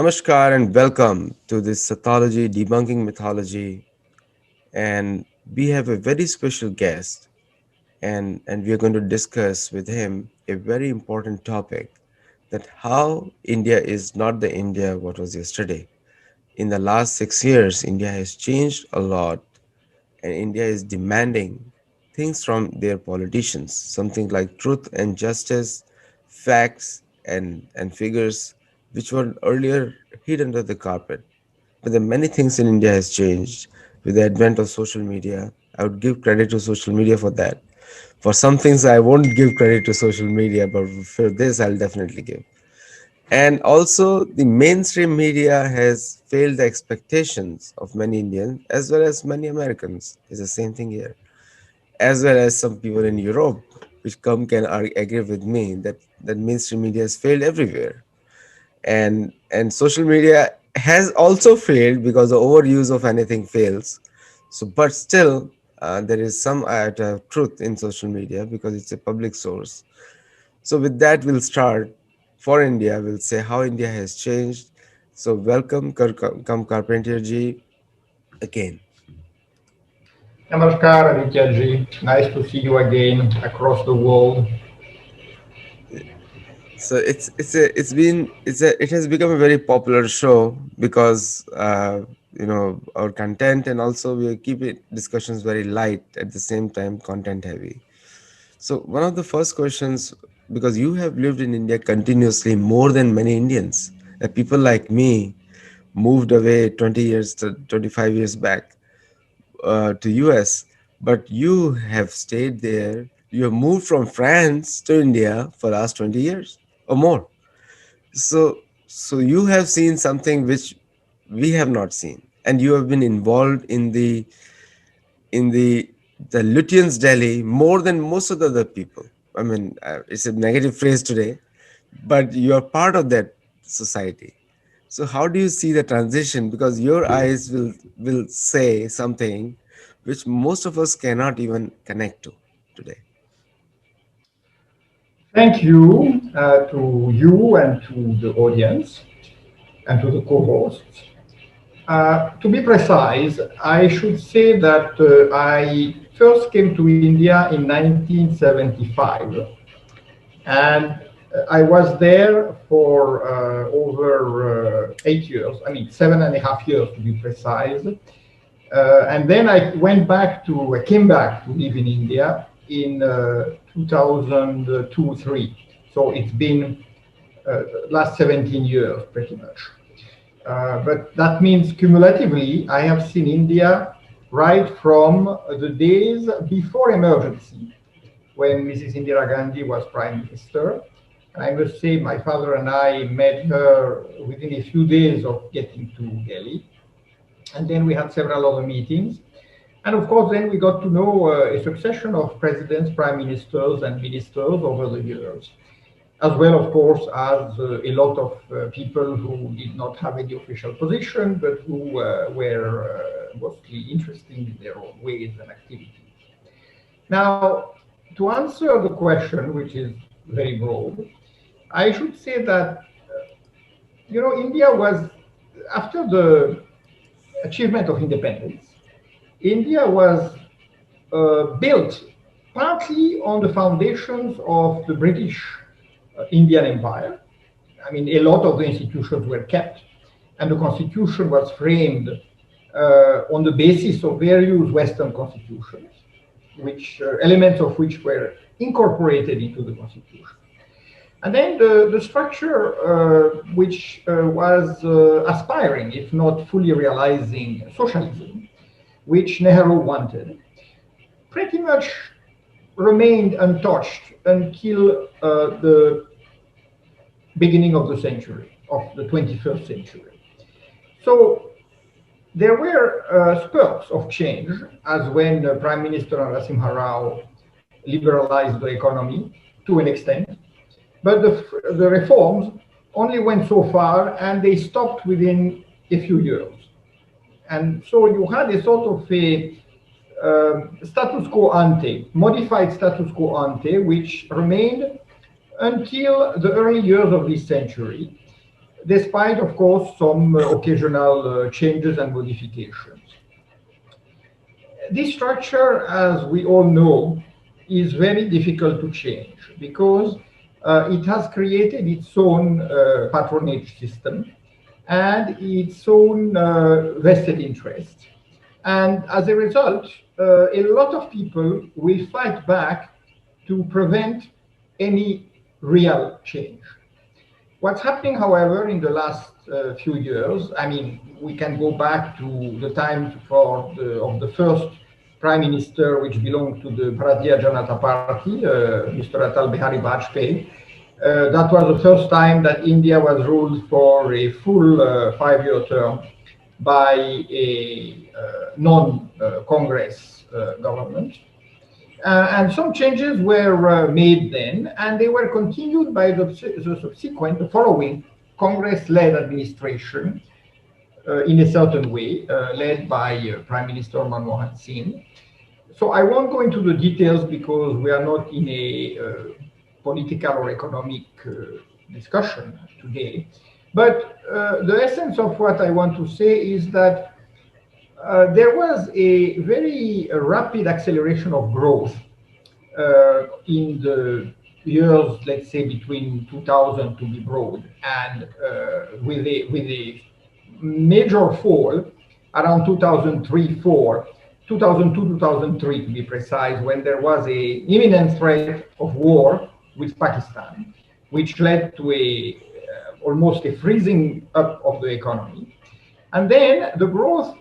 Namaskar and welcome to this Sattology debunking mythology. And we have a very special guest, and we are going to discuss with him a very important topic, that how India is not the India what was yesterday. In the last 6 years, India has changed a lot, and India is demanding things from their politicians, something like truth and justice, facts and figures, which were earlier hid under the carpet. But the many things in India has changed with the advent of social media. I would give credit to social media for that. For some things, I won't give credit to social media, but for this, I'll definitely give. And also, the mainstream media has failed the expectations of many Indians as well as many Americans. It's the same thing here, as well as some people in Europe, which come can agree with me that mainstream media has failed everywhere, and social media has also failed because the overuse of anything fails. So, but still, there is some truth in social media because it's a public source. So with that, we'll start. For India, we'll say how India has changed. So welcome, Come Carpentier ji, again. Namaskar, Adityaji. Nice to see you again across the world. So it has become a very popular show because our content, and also we keep it discussions very light, at the same time content heavy. So one of the first questions, because you have lived in India continuously more than many Indians, people like me moved away 20 years to 25 years back to US, but you have stayed there. You have moved from France to India for the last 20 years or more. So you have seen something which we have not seen, and you have been involved in the Lutyens Delhi more than most of the other people. I mean, it's a negative phrase today, but you are part of that society. So how do you see the transition? Because your eyes will say something which most of us cannot even connect to today. Thank you to you and to the audience and to the co-hosts. To be precise, I should say that I first came to India in 1975, and I was there for over 8 years. I mean, 7.5 years to be precise. And then I came back to live in India in 2002-3. So it's been last 17 years pretty much. But that means cumulatively, I have seen India right from the days before emergency, when Mrs. Indira Gandhi was prime minister. And I must say, my father and I met her within a few days of getting to Delhi. And then we had several other meetings. And of course, then we got to know a succession of presidents, prime ministers, and ministers over the years, as well, of course, as a lot of people who did not have any official position, but who were mostly interested in their own ways and activities. Now, to answer the question, which is very broad, I should say that, India was, after the achievement of independence, India was built partly on the foundations of the British Indian Empire. I mean, a lot of the institutions were kept, and the constitution was framed on the basis of various Western constitutions, which elements of which were incorporated into the constitution. And then the structure, which was aspiring, if not fully realizing socialism, which Nehru wanted, pretty much remained untouched until the beginning of the century, of the 21st century. So there were spurts of change, as when Prime Minister Narasimha Rao liberalized the economy to an extent, but the reforms only went so far, and they stopped within a few years. And so you had a sort of a status quo ante, modified status quo ante, which remained until the early years of this century. despite, of course, some occasional changes and modifications. This structure, as we all know, is very difficult to change because it has created its own patronage system and its own vested interest. And as a result, a lot of people will fight back to prevent any real change. What's happening, however, in the last few years, I mean, we can go back to the time of the first prime minister, which belonged to the Bharatiya Janata Party, Mr. Atal Bihari Vajpayee. That was the first time that India was ruled for a full 5-year term by a non-Congress government. And some changes were made then, and they were continued by the following Congress-led administration in a certain way, led by Prime Minister Manmohan Singh. So I won't go into the details because we are not in a political or economic discussion today. But the essence of what I want to say is that there was a very rapid acceleration of growth in the years, let's say, between 2000 to be broad, and with a major fall around 2003-4, 2002-2003 to be precise, when there was a imminent threat of war with Pakistan, which led to almost a freezing up of the economy. And then the growth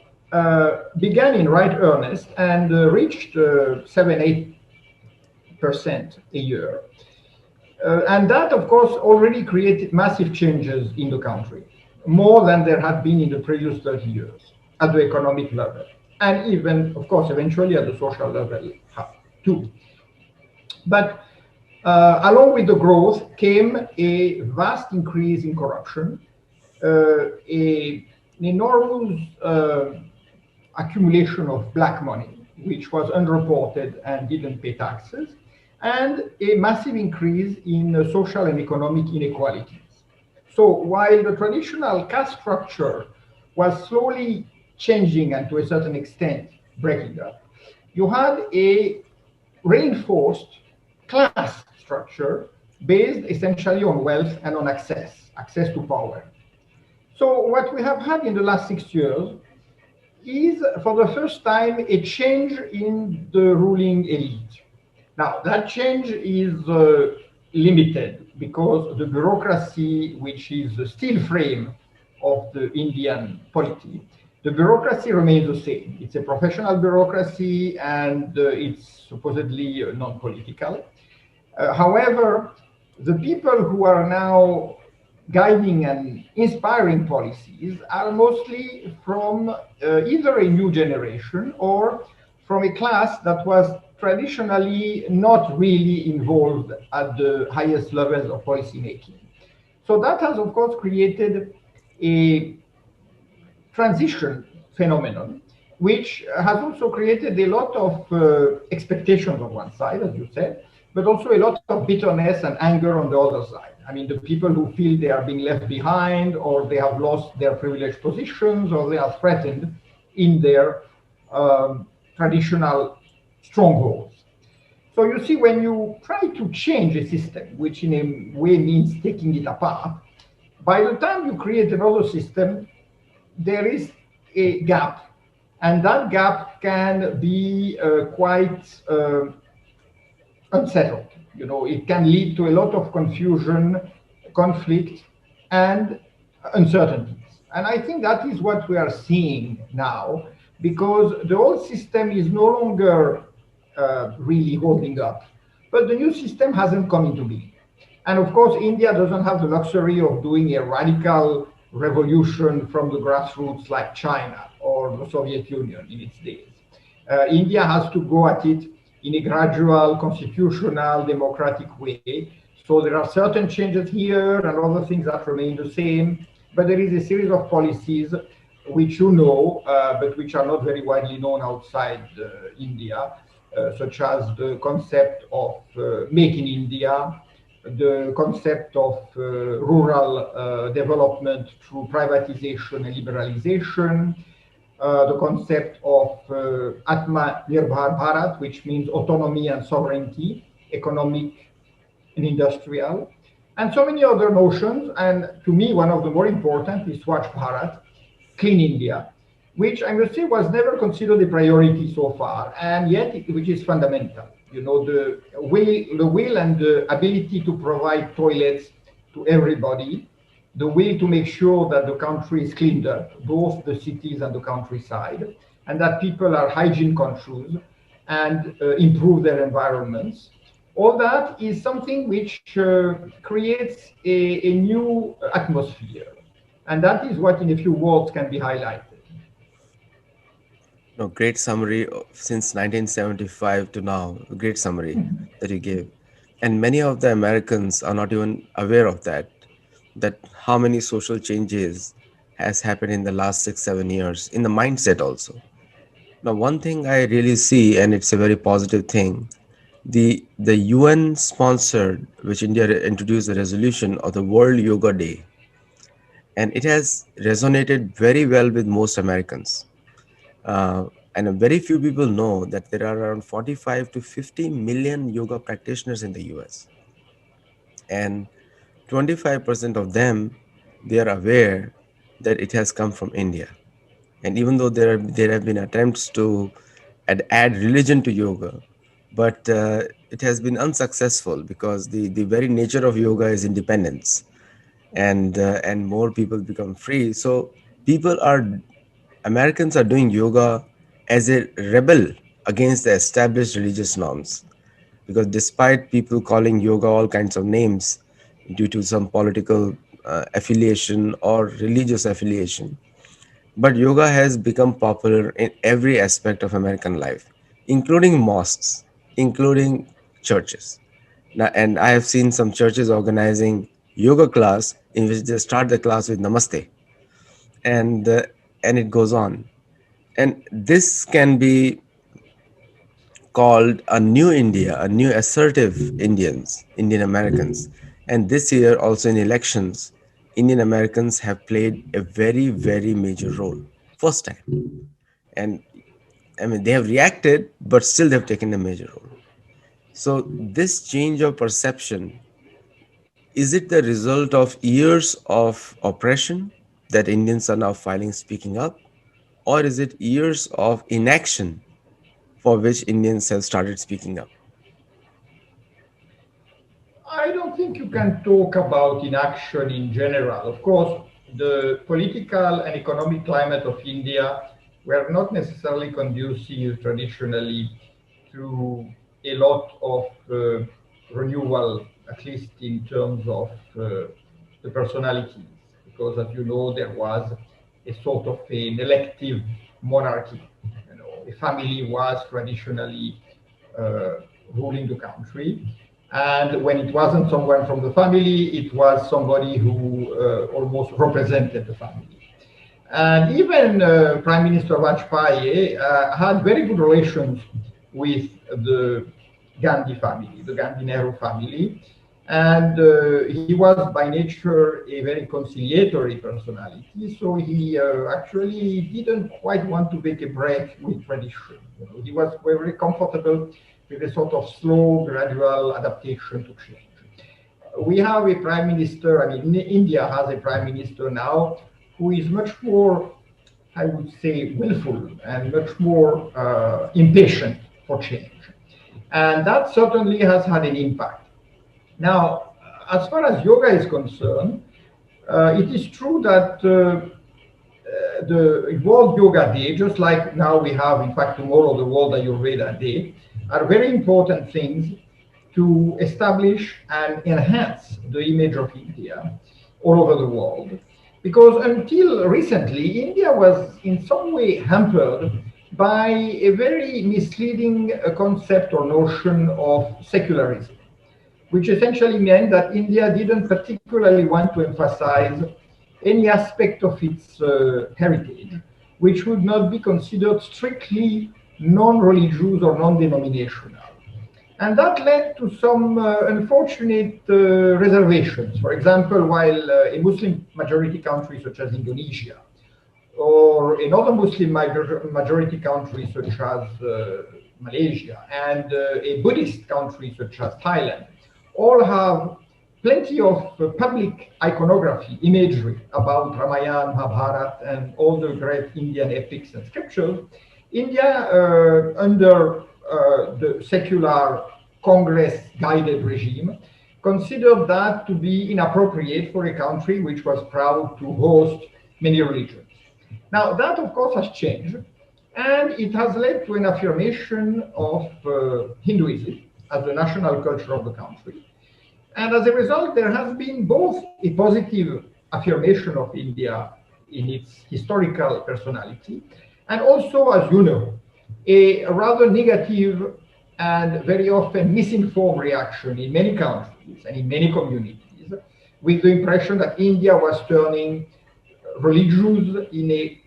began in right earnest and reached 7-8% a year. And that, of course, already created massive changes in the country, more than there had been in the previous 30 years at the economic level, and even, of course, eventually at the social level too. But along with the growth came a vast increase in corruption, an enormous accumulation of black money, which was unreported and didn't pay taxes, and a massive increase in social and economic inequalities. So while the traditional caste structure was slowly changing and to a certain extent breaking up, you had a reinforced class structure based essentially on wealth and on access to power. So what we have had in the last 6 years is, for the first time, a change in the ruling elite. Now, that change is limited because the bureaucracy, which is the steel frame of the Indian polity, the bureaucracy remains the same. It's a professional bureaucracy and it's supposedly non-political. However, the people who are now guiding and inspiring policies are mostly from either a new generation or from a class that was traditionally not really involved at the highest levels of policy making. So that has, of course, created a transition phenomenon, which has also created a lot of expectations on one side, as you said, but also a lot of bitterness and anger on the other side. I mean, the people who feel they are being left behind, or they have lost their privileged positions, or they are threatened in their traditional strongholds. So you see, when you try to change a system, which in a way means taking it apart, by the time you create another system, there is a gap. And that gap can be quite unsettled. You know, it can lead to a lot of confusion, conflict, and uncertainties. And I think that is what we are seeing now, because the old system is no longer really holding up, but the new system hasn't come into being. And of course, India doesn't have the luxury of doing a radical revolution from the grassroots like China or the Soviet Union in its days. India has to go at it in a gradual, constitutional, democratic way. So there are certain changes here and other things that remain the same, but there is a series of policies which you know, but which are not very widely known outside India, such as the concept of Make in India, the concept of rural development through privatization and liberalization, the concept of Atma Nirbhar Bharat, which means autonomy and sovereignty, economic and industrial, and so many other notions. And to me, one of the more important is Swachh Bharat, Clean India, which I must say was never considered a priority so far, and yet which is fundamental. You know, the will and the ability to provide toilets to everybody, the will to make sure that the country is cleaned up, both the cities and the countryside, and that people are hygiene conscious and improve their environments. All that is something which creates a new atmosphere. And that is what, in a few words, can be highlighted. No, great summary since 1975 to now. A great summary that you gave. And many of the Americans are not even aware of that how many social changes has happened in the last 6 7 years in the mindset also. Now, one thing I really see, and it's a very positive thing, the UN sponsored, which India introduced the resolution of the World Yoga Day, and it has resonated very well with most Americans. And very few people know that there are around 45 to 50 million yoga practitioners in the US, and 25% of them, they are aware that it has come from India. And even though there have been attempts to add religion to yoga, but it has been unsuccessful because the very nature of yoga is independence, and more people become free. So people are Americans are doing yoga as a rebel against the established religious norms, because despite people calling yoga all kinds of names due to some political affiliation or religious affiliation, but yoga has become popular in every aspect of American life, including mosques, including churches. Now, and I have seen some churches organizing yoga class in which they start the class with namaste, and uh, and it goes on. And this can be called a new India, a new assertive Indian Americans. And this year, also in elections, Indian Americans have played a very, very major role. First time. And I mean, they have reacted, but still they've taken a major role. So, this change of perception, is it the result of years of oppression that Indians are now finally speaking up? Or is it years of inaction for which Indians have started speaking up? I don't think you can talk about inaction in general. Of course, the political and economic climate of India were not necessarily conducive traditionally to a lot of renewal, at least in terms of the personalities, because as you know, there was a sort of an elective monarchy. You know, a family was traditionally uh, ruling the country. And when it wasn't someone from the family, it was somebody who almost represented the family. And even Prime Minister Vajpayee had very good relations with the Gandhi family, the Gandhi Nehru family. And he was by nature a very conciliatory personality, so he actually didn't quite want to take a break with tradition. You know, he was very comfortable with a sort of slow, gradual adaptation to change. We have a prime minister, I mean, India has a prime minister now who is much more, I would say, willful and much more impatient for change. And that certainly has had an impact. Now, as far as yoga is concerned, it is true that the World Yoga Day, just like now we have, in fact, tomorrow the World Ayurveda Day, are very important things to establish and enhance the image of India all over the world. Because until recently, India was in some way hampered by a very misleading concept or notion of secularism, which essentially meant that India didn't particularly want to emphasize any aspect of its heritage which would not be considered strictly non religious or non denominational. And that led to some unfortunate reservations. For example, while in Muslim majority countries such as Indonesia, or in other Muslim majority countries such as Malaysia, and a Buddhist country such as Thailand, all have plenty of public iconography, imagery about Ramayana, Mahabharata, and all the great Indian epics and scriptures. India, under the secular Congress guided regime, considered that to be inappropriate for a country which was proud to host many religions. Now, that of course has changed, and it has led to an affirmation of Hinduism as the national culture of the country. And as a result, there has been both a positive affirmation of India in its historical personality, and also, as you know, a rather negative and very often misinformed reaction in many countries and in many communities, with the impression that India was turning religious in a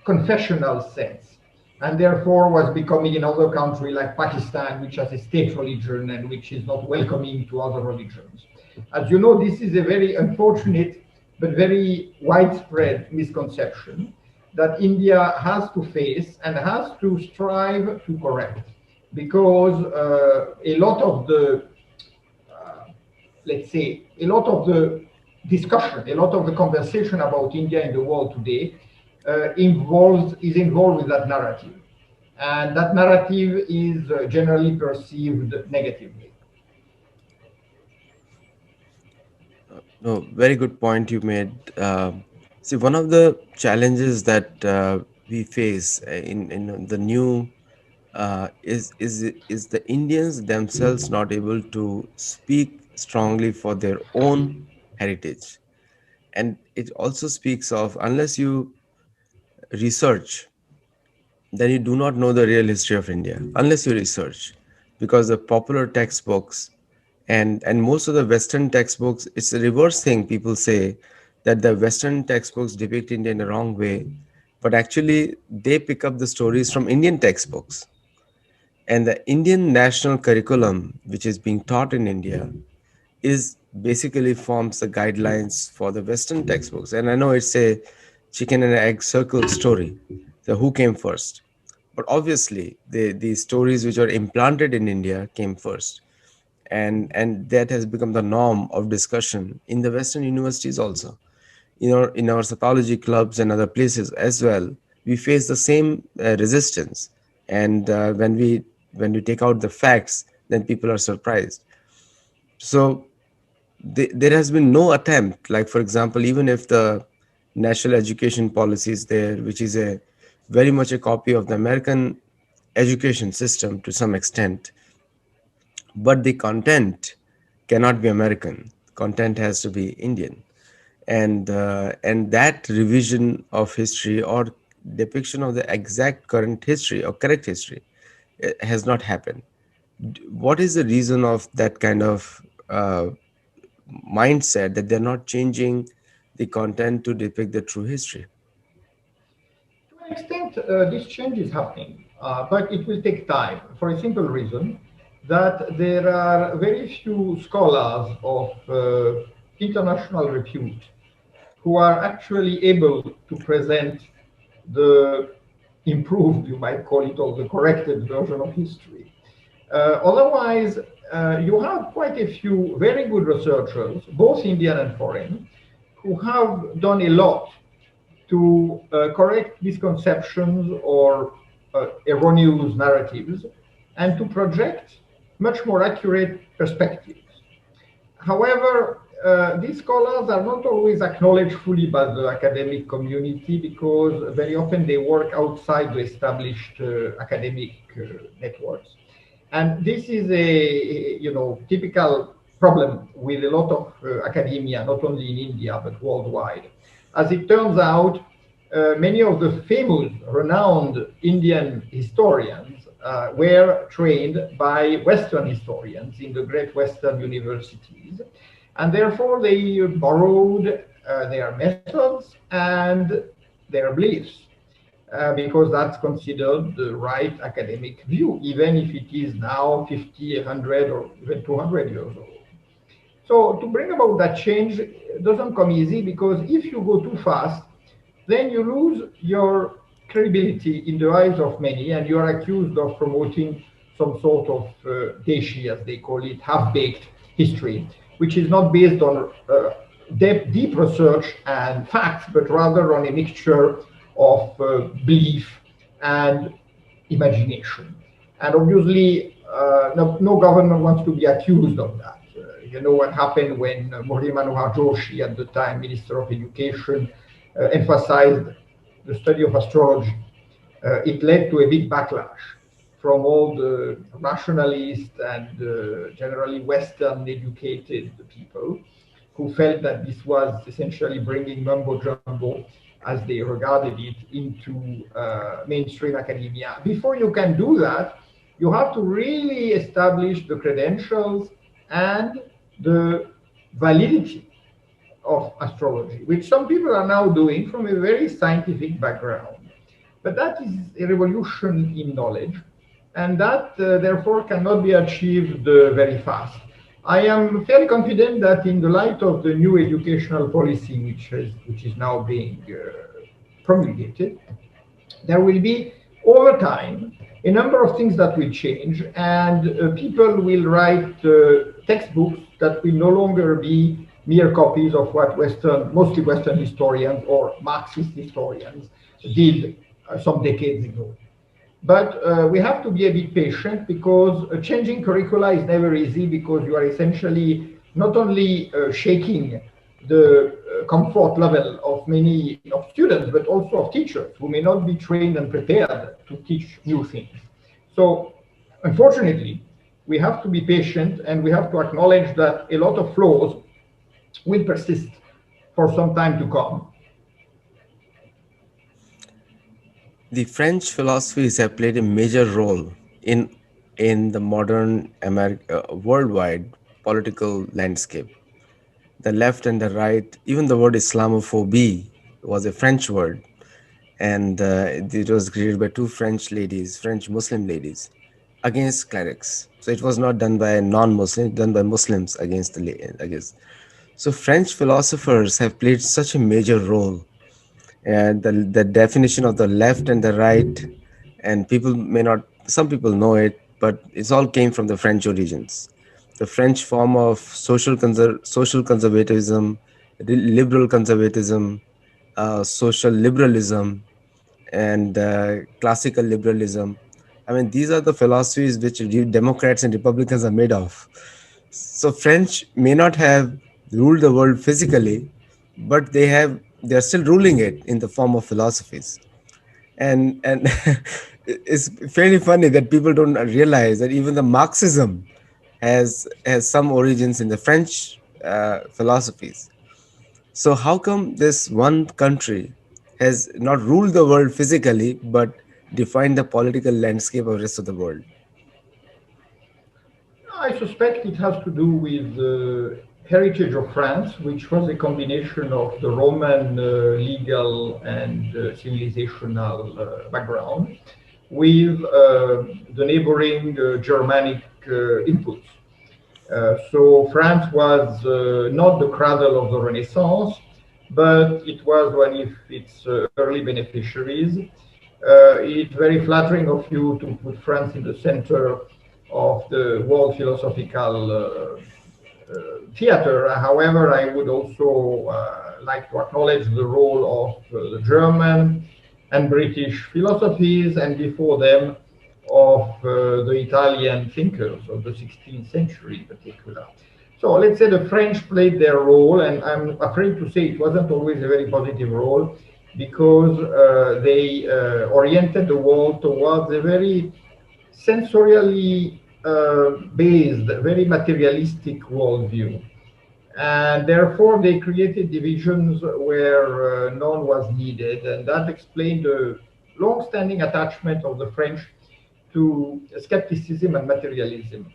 confessional sense, and therefore was becoming another country like Pakistan, which has a state religion and which is not welcoming to other religions. As you know, this is a very unfortunate but very widespread misconception that India has to face and has to strive to correct, because a lot of the let's say, a lot of the discussion, a lot of the conversation about India in the world today is involved with that narrative. And that narrative is generally perceived negatively. No, very good point you made. See, one of the challenges that we face in the new is the Indians themselves not able to speak strongly for their own heritage, and it also speaks of unless you research, then you do not know the real history of India unless you research, because the popular textbooks and most of the Western textbooks, it's the reverse thing. People say that the Western textbooks depict India in a wrong way, but actually they pick up the stories from Indian textbooks. And the Indian national curriculum, which is being taught in India, is basically forms the guidelines for the Western textbooks. And I know it's a chicken and egg circle story. So who came first? But obviously, the stories which are implanted in India came first, and that has become the norm of discussion in the Western universities also. In our Sattology clubs and other places as well, we face the same resistance. And when we take out the facts, then people are surprised. So there has been no attempt, like for example, even if the national education policy is there, which is a very much a copy of the American education system to some extent, but the content cannot be American. Content has to be Indian, and that revision of history or depiction of the exact current history or correct history has not happened. What is the reason of that kind of mindset that they're not changing the content to depict the true history? To an extent, this change is happening, but it will take time for a simple reason that there are very few scholars of international repute who are actually able to present the improved, you might call it, or the corrected version of history. Otherwise, you have quite a few very good researchers, both Indian and foreign, who have done a lot to correct misconceptions or erroneous narratives and to project much more accurate perspectives. However, these scholars are not always acknowledged fully by the academic community because very often they work outside the established academic networks. And this is a typical problem with a lot of academia, not only in India but worldwide. As it turns out, many of the famous, renowned Indian historians were trained by Western historians in the great Western universities, and therefore they borrowed their methods and their beliefs. because that's considered the right academic view, even if it is now 50, 100, or even 200 years old. So to bring about that change doesn't come easy, because if you go too fast, then you lose your credibility in the eyes of many, and you are accused of promoting some sort of deshi, as they call it, half-baked history, which is not based on deep research and facts, but rather on a mixture of belief and imagination. And obviously, no government wants to be accused of that. You know what happened when Murli Manohar Joshi, at the time Minister of Education, emphasized the study of astrology. It led to a big backlash from all the rationalists and generally Western educated people, who felt that this was essentially bringing mumbo jumbo, as they regarded it, into mainstream academia. Before you can do that, you have to really establish the credentials and the validity of astrology, which some people are now doing from a very scientific background. But that is a revolution in knowledge, and that therefore cannot be achieved very fast. I am fairly confident that in the light of the new educational policy, which is now being promulgated, there will be, over time, a number of things that will change, and people will write textbooks that will no longer be mere copies of what mostly Western historians or Marxist historians did some decades ago. But we have to be a bit patient, because changing curricula is never easy, because you are essentially not only shaking the comfort level of many of students, but also of teachers who may not be trained and prepared to teach new things. So unfortunately, we have to be patient, and we have to acknowledge that a lot of flaws will persist for some time to come. The French philosophies have played a major role in the modern worldwide political landscape. The left and the right, even the word Islamophobia was a French word, and it was created by two French ladies, French Muslim ladies, against clerics. So it was not done by non-Muslims, done by Muslims against against. So French philosophers have played such a major role, and the definition of the left and the right, and people may not, some people know it, but it's all came from the French origins. The French form of social conservatism, liberal conservatism, social liberalism, and classical liberalism. I mean, these are the philosophies which Democrats and Republicans are made of. So French may not have ruled the world physically, but they are still ruling it in the form of philosophies. And it's fairly funny that people don't realize that even the Marxism has some origins in the French philosophies. So how come this one country has not ruled the world physically, but defined the political landscape of the rest of the world? I suspect it has to do with the heritage of France, which was a combination of the Roman legal and civilizational background with the neighboring Germanic inputs. So France was not the cradle of the Renaissance, but it was one of its early beneficiaries. It's very flattering of you to put France in the center of the world philosophical theater. However, I would also like to acknowledge the role of the German and British philosophies, and before them, of the Italian thinkers of the 16th century in particular. So let's say the French played their role, and I'm afraid to say it wasn't always a very positive role, because they oriented the world towards a very sensorially based, very materialistic worldview. And therefore, they created divisions where none was needed. And that explained the long standing attachment of the French to skepticism and materialism.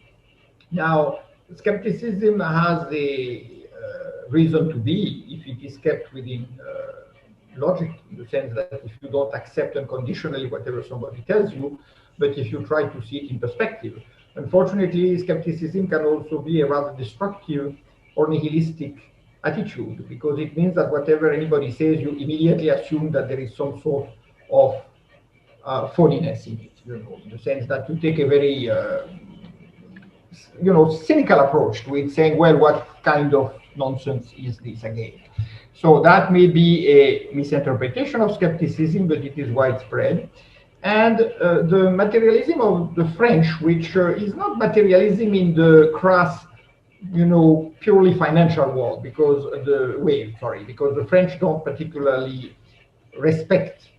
Now, skepticism has a reason to be if it is kept within logic, in the sense that if you don't accept unconditionally whatever somebody tells you, but if you try to see it in perspective. Unfortunately, skepticism can also be a rather destructive or nihilistic attitude, because it means that whatever anybody says, you immediately assume that there is some sort of phoniness in it, in the sense that you take a very cynical approach to it, saying, well, what kind of nonsense is this again? So that may be a misinterpretation of skepticism, but it is widespread. And the materialism of the French, which is not materialism in the crass, purely financial world, because the French don't particularly respect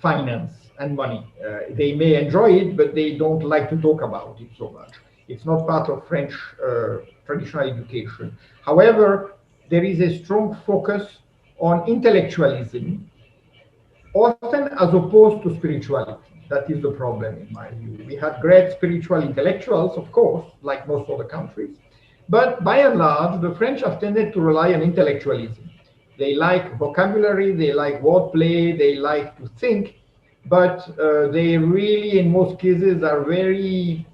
finance and money. They may enjoy it, but they don't like to talk about it so much. It's not part of French traditional education. However, there is a strong focus on intellectualism, often as opposed to spirituality. That is the problem, in my view. We had great spiritual intellectuals, of course, like most other countries, but by and large, the French have tended to rely on intellectualism. They like vocabulary, they like wordplay, they like to think, but they really, in most cases, are very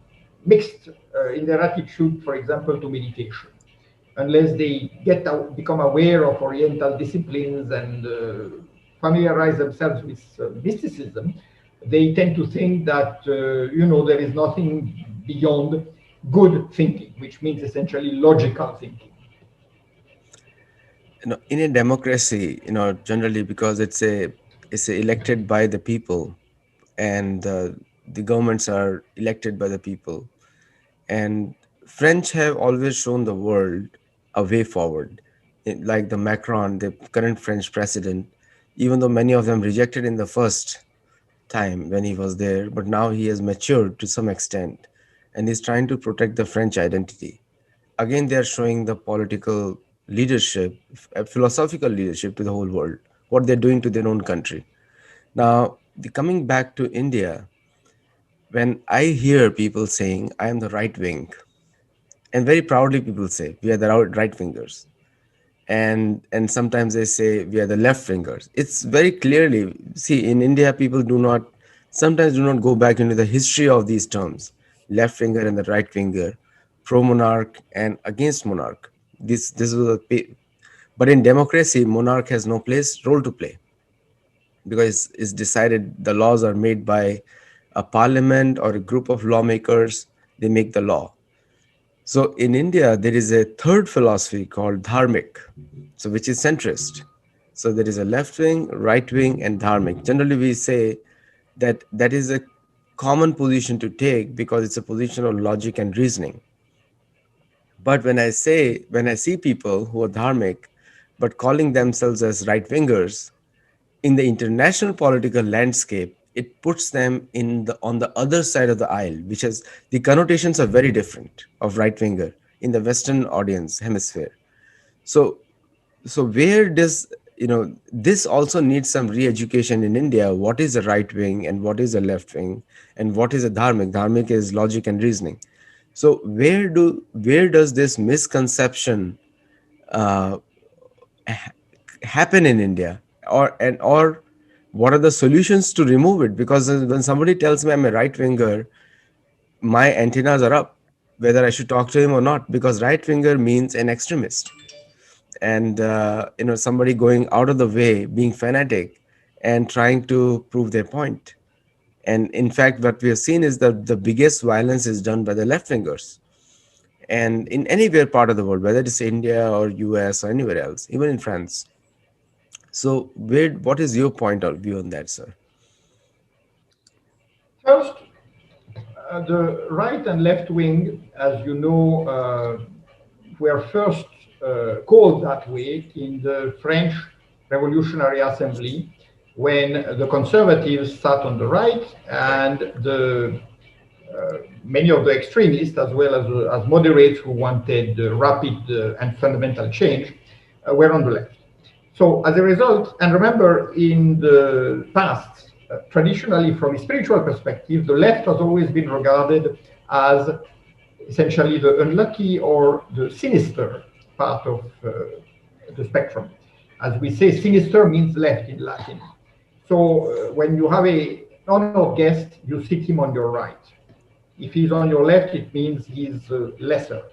mixed in their attitude, for example, to meditation. Unless they become aware of Oriental disciplines and familiarize themselves with mysticism, they tend to think that there is nothing beyond good thinking, which means essentially logical thinking. In a democracy, generally because it's elected by the people, and the governments are elected by the people, and French have always shown the world a way forward. Like the Macron, the current French president, even though many of them rejected in the first time when he was there, but now he has matured to some extent, and he's trying to protect the French identity. Again, they are showing the political leadership, philosophical leadership to the whole world, what they're doing to their own country. Now, coming back to India, when I hear people saying, I am the right wing, and very proudly people say, we are the right wingers. And sometimes they say we are the left wingers. It's very clearly, see, in India, people sometimes do not go back into the history of these terms, left winger and the right winger, pro monarch and against monarch. This was but in democracy, monarch has no role to play, because it's decided, the laws are made by a parliament or a group of lawmakers. They make the law. So in India, there is a third philosophy called dharmic, so which is centrist. So there is a left wing, right wing, and dharmic. Generally, we say that that is a common position to take because it's a position of logic and reasoning. But when I see people who are dharmic, but calling themselves as right wingers, in the international political landscape, it puts them on the other side of the aisle, which has, the connotations are very different of right winger in the Western audience hemisphere. So where does, this also needs some re-education in India. What is a right wing and what is a left wing, and what is a dharmic is logic and reasoning. So where does this misconception uh, happen in India, or what are the solutions to remove it? Because when somebody tells me I'm a right winger, my antennas are up, whether I should talk to him or not, because right winger means an extremist, and somebody going out of the way, being fanatic, and trying to prove their point. And in fact, what we have seen is that the biggest violence is done by the left wingers, and in anywhere part of the world, whether it's India or US or anywhere else, even in France. So, what is your point of view on that, sir? First, the right and left wing, as you know, were first called that way in the French Revolutionary Assembly, when the conservatives sat on the right and the many of the extremists, as well as moderates who wanted rapid and fundamental change, were on the left. So as a result, and remember, in the past, traditionally from a spiritual perspective, the left has always been regarded as essentially the unlucky or the sinister part of the spectrum. As we say, sinister means left in Latin. So when you have a honored guest, you sit him on your right. If he's on your left, it means he's lesser.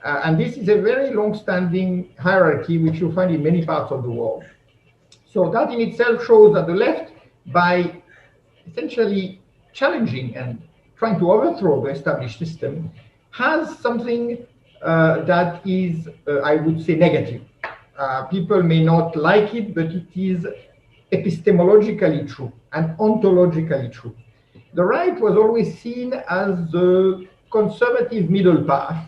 And this is a very long-standing hierarchy which you find in many parts of the world. So that in itself shows that the left, by essentially challenging and trying to overthrow the established system, has something that is, I would say, negative. People may not like it, but it is epistemologically true and ontologically true. The right was always seen as the conservative middle path,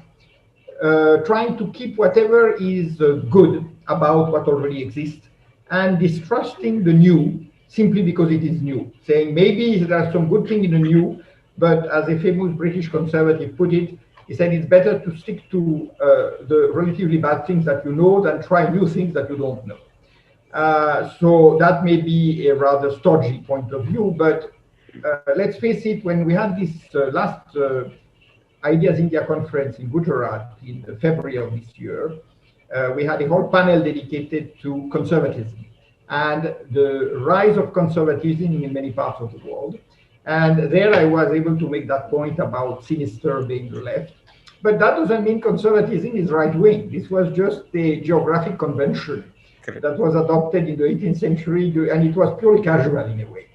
trying to keep whatever is good about what already exists and distrusting the new simply because it is new, saying maybe there are some good things in the new, but as a famous British conservative put it, he said it's better to stick to the relatively bad things that you know than try new things that you don't know. So that may be a rather stodgy point of view, but let's face it, when we had this last Ideas India conference in Gujarat in February of this year, we had a whole panel dedicated to conservatism and the rise of conservatism in many parts of the world. And there I was able to make that point about sinister being the left. But that doesn't mean conservatism is right wing. This was just a geographic convention Correct. that was adopted in the 18th century, and it was purely casual in a way.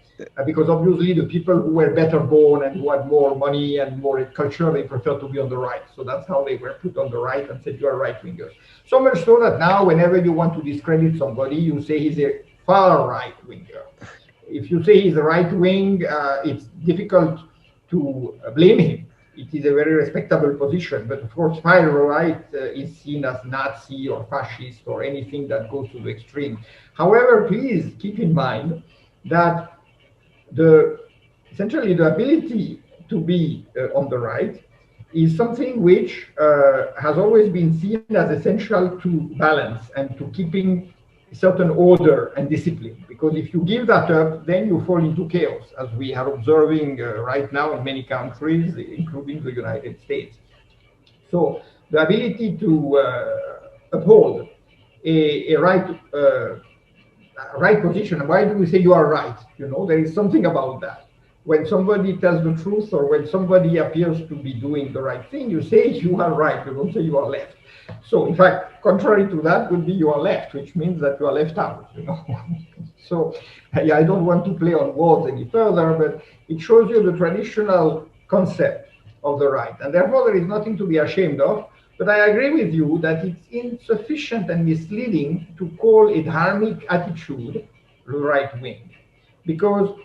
Because obviously the people who were better born and who had more money and more culture, they prefer to be on the right. So that's how they were put on the right and said, you are right wingers. So much so that now whenever you want to discredit somebody, you say he's a far right winger. If you say he's a right wing, it's difficult to blame him. It is a very respectable position. But of course, far right is seen as Nazi or fascist or anything that goes to the extreme. However, please keep in mind that essentially the ability to be on the right is something which has always been seen as essential to balance and to keeping certain order and discipline. Because if you give that up, then you fall into chaos, as we are observing right now in many countries, including the United States. So the ability to uphold a right position. Why do we say you are right? You know, there is something about that. When somebody tells the truth or when somebody appears to be doing the right thing, you say you are right. You don't say you are left. So in fact, contrary to that would be you are left, which means that you are left out, you know. So yeah, I don't want to play on words any further, but it shows you the traditional concept of the right. And therefore there is nothing to be ashamed of. But I agree with you that it's insufficient and misleading to call a dharmic attitude right wing, because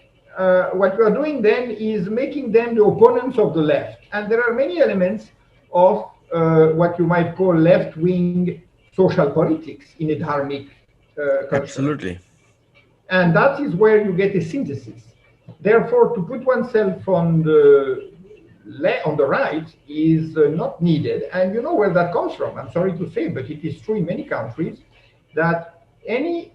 what you are doing then is making them the opponents of the left. And there are many elements of what you might call left wing social politics in a dharmic culture. Absolutely. And that is where you get a synthesis. Therefore, to put oneself on the right is not needed. And you know where that comes from. I'm sorry to say, but it is true in many countries that any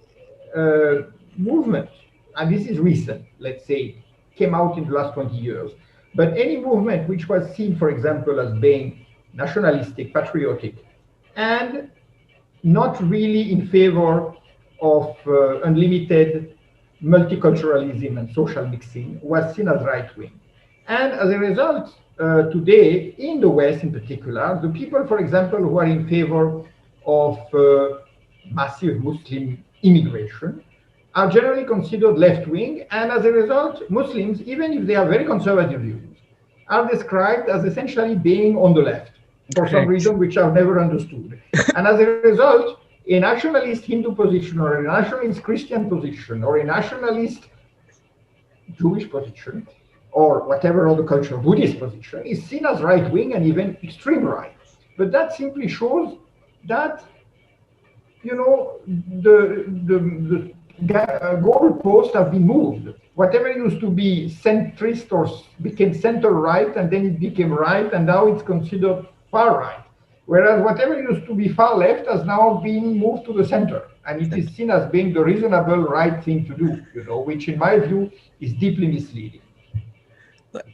movement, and this is recent, let's say, came out in the last 20 years, but any movement which was seen, for example, as being nationalistic, patriotic, and not really in favor of unlimited multiculturalism and social mixing, was seen as right-wing. And as a result, today, in the West in particular, the people, for example, who are in favor of massive Muslim immigration are generally considered left-wing, and as a result, Muslims, even if they have very conservative views, are described as essentially being on the left for some Correct. reason which I've never understood. And as a result, a nationalist Hindu position or a nationalist Christian position or a nationalist Jewish position or whatever other culture, Buddhist position, is seen as right-wing and even extreme right. But that simply shows that, you know, the goalposts have been moved. Whatever used to be centrist or became center-right, and then it became right, and now it's considered far-right. Whereas whatever used to be far left has now been moved to the center, and it is seen as being the reasonable right thing to do, you know, which in my view is deeply misleading.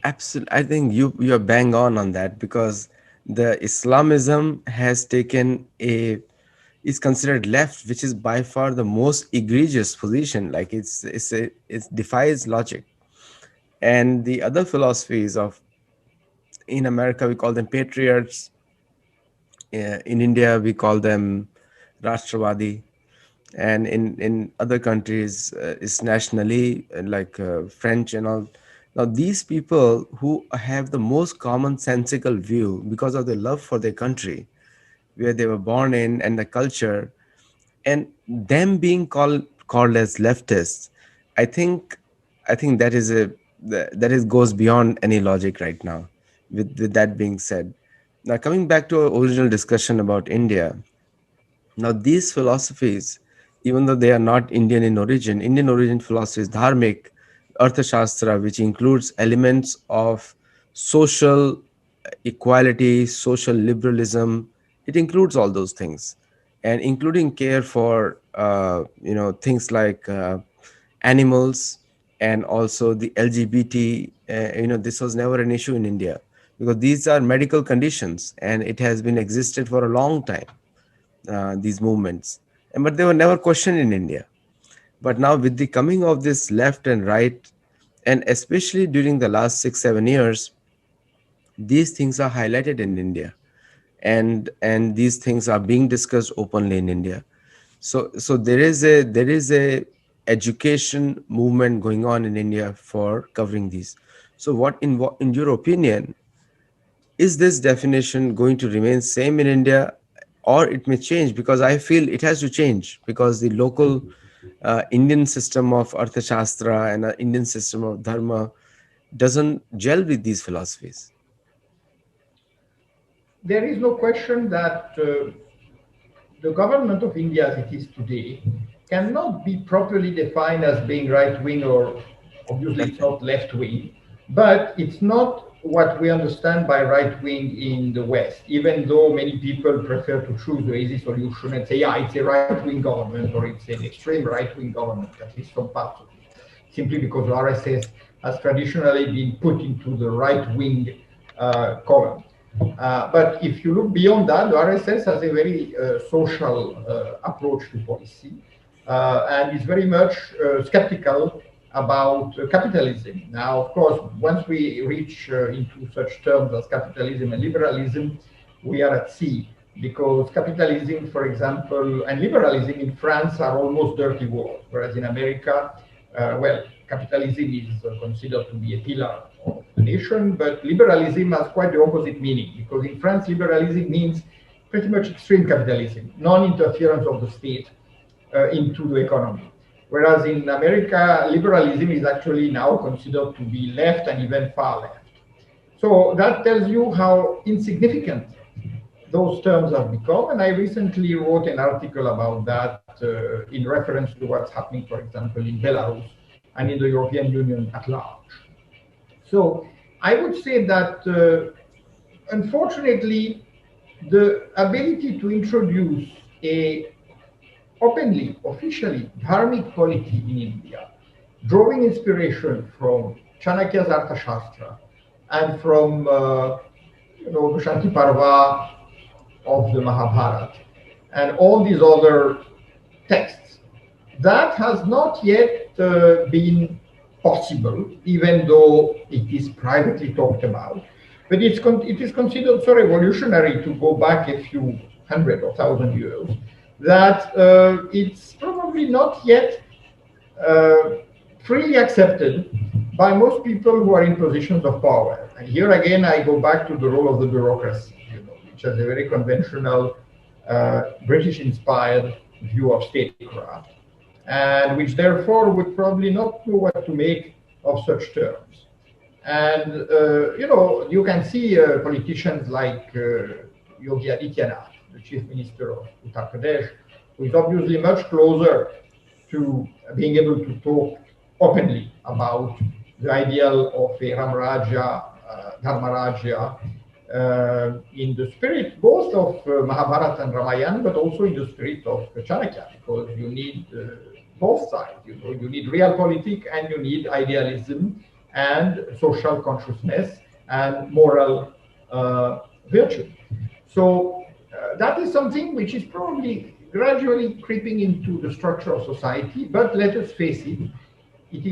Absolutely, I think you're bang on that, because the Islamism has taken a is considered left, which is by far the most egregious position. Like it defies logic. And the other philosophies of, in America we call them patriots, in India we call them Rashtravadi, and in other countries it's nationally, like French and all. Now these people who have the most commonsensical view because of their love for their country, where they were born in, and the culture, and them being called as leftists, i think I think that is that is goes beyond any logic right now. With that being said, now coming back to our original discussion about India, now these philosophies, even though they are not Indian origin philosophies, dharmic, arthashastra, which includes elements of social equality, social liberalism, it includes all those things, and including care for things like animals, and also the LGBT. This was never an issue in India because these are medical conditions, and it has been existed for a long time, these movements, and but they were never questioned in India. But now with the coming of this left and right, and especially during the last 6 7 years, these things are highlighted in India, and these things are being discussed openly in India. So there is a education movement going on in India for covering these. So what in your opinion, is this definition going to remain same in India, or it may change? Because I feel it has to change because the local Indian system of Arthashastra and Indian system of Dharma doesn't gel with these philosophies. There is no question that the government of India as it is today cannot be properly defined as being right wing, or obviously it's Okay. not left wing, but it's not what we understand by right wing in the West, even though many people prefer to choose the easy solution and say, yeah, it's a right wing government or it's an extreme right wing government, at least some parts of it, simply because the RSS has traditionally been put into the right wing column. But if you look beyond that, the RSS has a very social approach to policy and is very much skeptical about capitalism. Now, of course, once we reach into such terms as capitalism and liberalism, we are at sea because capitalism, for example, and liberalism in France are almost dirty words, whereas in America, well, capitalism is considered to be a pillar of the nation, but liberalism has quite the opposite meaning because in France, liberalism means pretty much extreme capitalism, non-interference of the state into the economy. Whereas in America, liberalism is actually now considered to be left and even far left. So that tells you how insignificant those terms have become. And I recently wrote an article about that in reference to what's happening, for example, in Belarus and in the European Union at large. So I would say that unfortunately, the ability to introduce a openly, officially Dharmic polity in India, drawing inspiration from Chanakya's Arthashastra and from the Shanti Parva of the Mahabharata and all these other texts. That has not yet been possible, even though it is privately talked about. But it is considered so revolutionary to go back a few hundred or thousand years that it's probably not yet uh, freely accepted by most people who are in positions of power. And here again, I go back to the role of the bureaucracy, which has a very conventional British-inspired view of statecraft, and which therefore would probably not know what to make of such terms. And you can see politicians like Yogi Adityanath, the chief minister of Uttar Pradesh, who is obviously much closer to being able to talk openly about the ideal of a Ramraja, Dharmaraja, in the spirit both of Mahabharata and Ramayana, but also in the spirit of Chanakya, because you need both sides. You need realpolitik and you need idealism and social consciousness and moral virtue. So that is something which is probably gradually creeping into the structure of society. But let us face it, it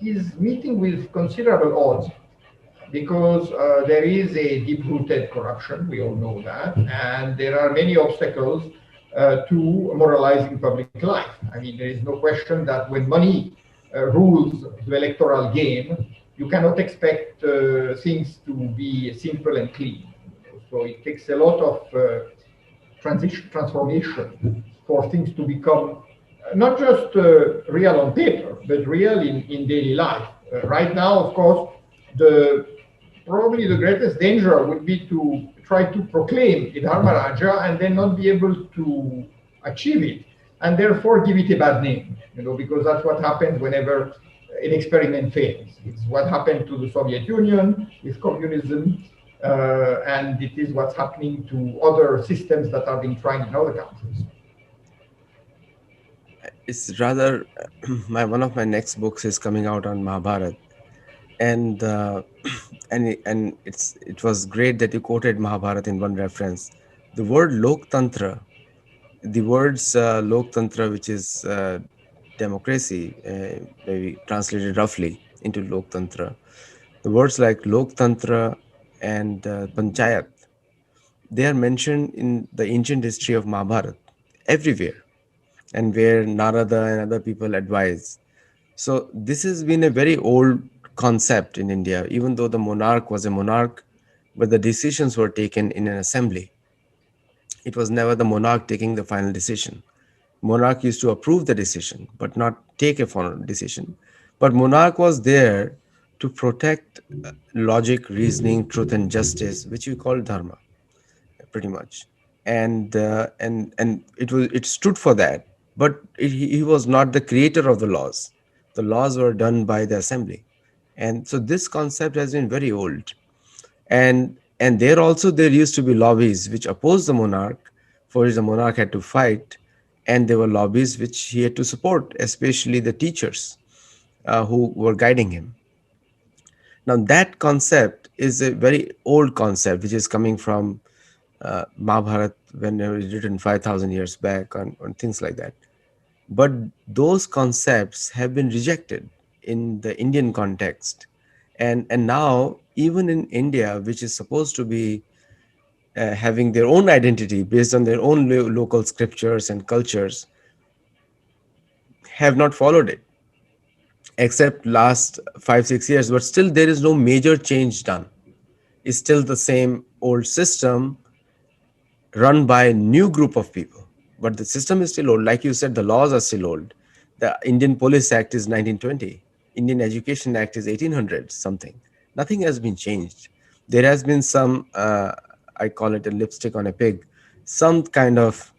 is meeting with considerable odds because there is a deep-rooted corruption, we all know that, and there are many obstacles to moralizing public life. I mean, there is no question that when money rules the electoral game, you cannot expect things to be simple and clean. So it takes a lot of transformation for things to become not just real on paper, but real in daily life. Right now, of course, the probably the greatest danger would be to try to proclaim a Dharma Raja and then not be able to achieve it, and therefore give it a bad name, because that's what happens whenever an experiment fails. It's what happened to the Soviet Union with communism, and it is what's happening to other systems that are being tried in other countries. It's rather one of my next books is coming out on Mahabharata, and it was great that you quoted Mahabharata in one reference. The word Loktantra, the words Loktantra, which is democracy, maybe translated roughly into Loktantra. The words like Loktantra and Panchayat, they are mentioned in the ancient history of Mahabharata everywhere, and where Narada and other people advise. So this has been a very old concept in India, even though the monarch was a monarch, but the decisions were taken in an assembly. It was never the monarch taking the final decision. Monarch used to approve the decision, but not take a final decision. But monarch was there to protect logic, reasoning, truth, and justice, which we call dharma, pretty much. And it stood for that, but he was not the creator of the laws. The laws were done by the assembly, and so this concept has been very old. And there also there used to be lobbies which opposed the monarch, for which the monarch had to fight, and there were lobbies which he had to support, especially the teachers who were guiding him. Now that concept is a very old concept which is coming from Mahabharata, when it was written 5,000 years back, on things like that. But those concepts have been rejected in the Indian context. And now, even in India, which is supposed to be having their own identity based on their own local scriptures and cultures, have not followed it, except last 5 6 years. But still, there is no major change done. It's still the same old system run by a new group of people. But the system is still old. Like you said, the laws are still old. The Indian Police Act is 1920. Indian Education Act is 1800 something. Nothing has been changed. There has been some, I call it a lipstick on a pig, some kind of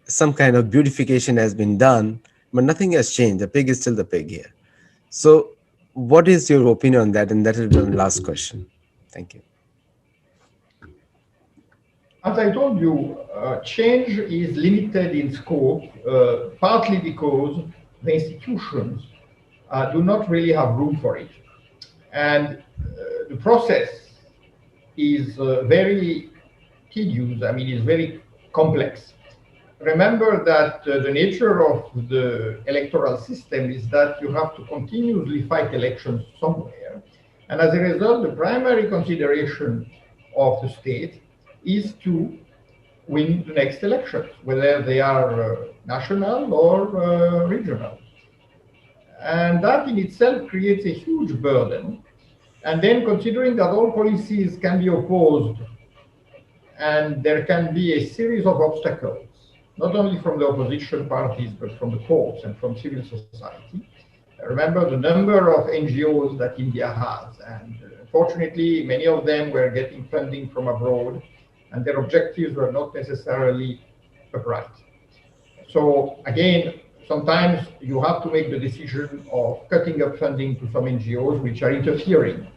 some kind of beautification has been done, but nothing has changed. The pig is still the pig here. So, what is your opinion on that? And that will be my last question. Thank you. As I told you, change is limited in scope, partly because the institutions do not really have room for it. And the process is very tedious, I mean, it's very complex. Remember that the nature of the electoral system is that you have to continuously fight elections somewhere. And as a result, the primary consideration of the state is to win the next elections, whether they are national or regional. And that in itself creates a huge burden. And then considering that all policies can be opposed and there can be a series of obstacles, not only from the opposition parties, but from the courts and from civil society. Remember the number of NGOs that India has, and fortunately, many of them were getting funding from abroad, and their objectives were not necessarily upright. So again, sometimes you have to make the decision of cutting up funding to some NGOs which are interfering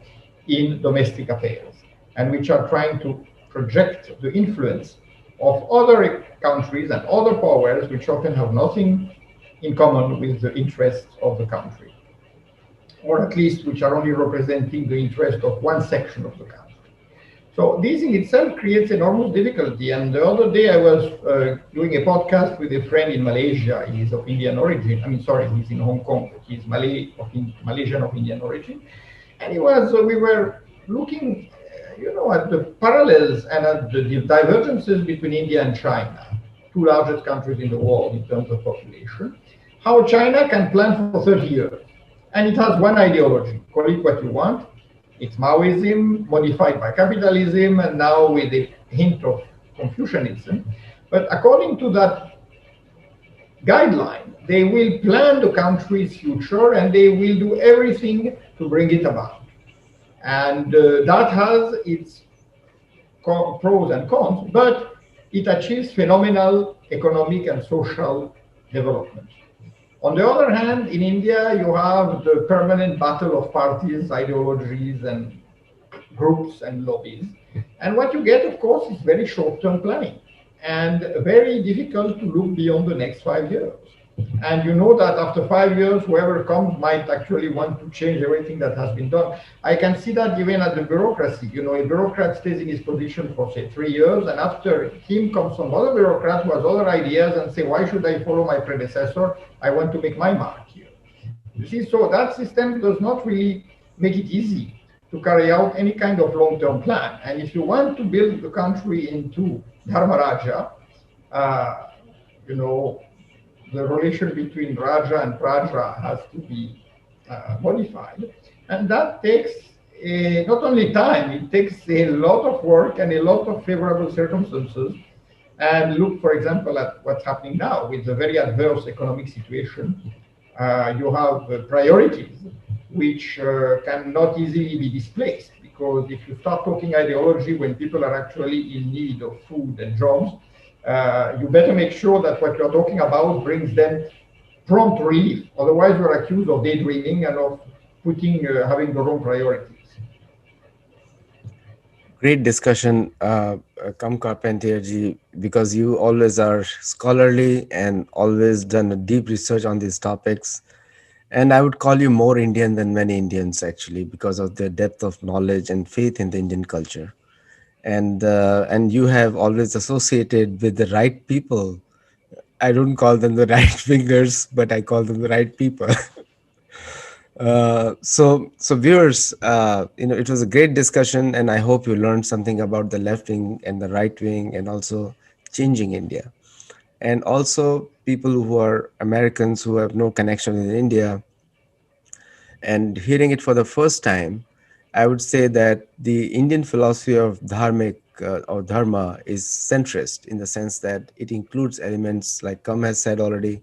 in domestic affairs and which are trying to project the influence of other countries and other powers which often have nothing in common with the interests of the country, or at least which are only representing the interest of one section of the country. So this in itself creates enormous difficulty. And the other day I was doing a podcast with a friend in Malaysia. He's of Indian origin. I mean, sorry, he's in Hong Kong, but he's Malaysian of Indian origin. And we were looking, at the parallels and at the divergences between India and China, two largest countries in the world in terms of population. How China can plan for 30 years. And it has one ideology, call it what you want. It's Maoism modified by capitalism and now with a hint of Confucianism. But according to that guideline, they will plan the country's future and they will do everything to bring it about. And that has its pros and cons, but it achieves phenomenal economic and social development. On the other hand, in India, you have the permanent battle of parties, ideologies, and groups and lobbies. And what you get, of course, is very short term planning and very difficult to look beyond the next 5 years. And you know that after 5 years, whoever comes might actually want to change everything that has been done. I can see that even at the bureaucracy. A bureaucrat stays in his position for, say, 3 years, and after him comes some other bureaucrat who has other ideas and say, why should I follow my predecessor? I want to make my mark here. You see, so that system does not really make it easy to carry out any kind of long-term plan. And if you want to build the country into Dharma Raja, you know, the relation between Raja and Praja has to be modified. And that takes not only time, it takes a lot of work and a lot of favorable circumstances. And look, for example, at what's happening now with the very adverse economic situation. You have priorities which cannot easily be displaced, because if you start talking ideology when people are actually in need of food and jobs, you better make sure that what you're talking about brings them prompt relief. Otherwise, you're accused of daydreaming and of having the wrong priorities. Great discussion, Come Carpentier ji, because you always are scholarly and always done a deep research on these topics. And I would call you more Indian than many Indians, actually, because of the depth of knowledge and faith in the Indian culture. And you have always associated with the right people. I don't call them the right fingers, but I call them the right people. So viewers, it was a great discussion, and I hope you learned something about the left wing and the right wing, and also changing India. And also people who are Americans who have no connection with India and hearing it for the first time, I would say that the Indian philosophy of dharmic or dharma is centrist, in the sense that it includes elements like Kam has said already,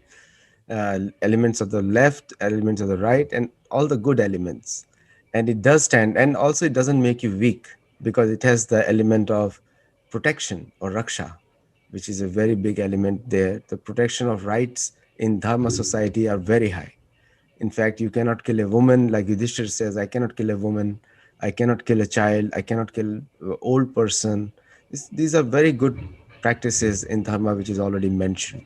elements of the left, elements of the right, and all the good elements. And it does stand, and also it doesn't make you weak, because it has the element of protection or raksha, which is a very big element there. The protection of rights in Dharma society are very high. In fact, you cannot kill a woman, like Yudhishthir says, I cannot kill a woman, I cannot kill a child, I cannot kill an old person. These are very good practices in Dharma, which is already mentioned.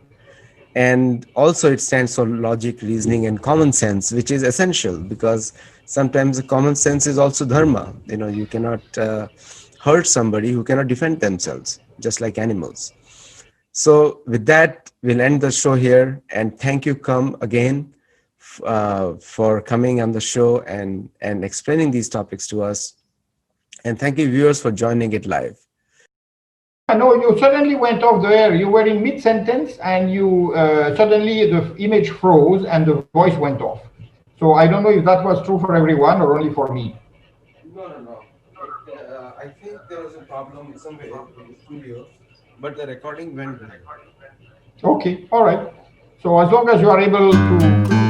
And also it stands for logic, reasoning, and common sense, which is essential, because sometimes the common sense is also Dharma. You cannot hurt somebody who cannot defend themselves, just like animals. So with that, we'll end the show here. And thank you, Come, again, for coming on the show and explaining these topics to us. And thank you, viewers, for joining it live. Yeah, no, you suddenly went off the air. You were in mid-sentence and you suddenly the image froze and the voice went off. So I don't know if that was true for everyone or only for me. No. I think there was a problem somewhere in the studio, but the recording went live. Okay, all right. So as long as you are able to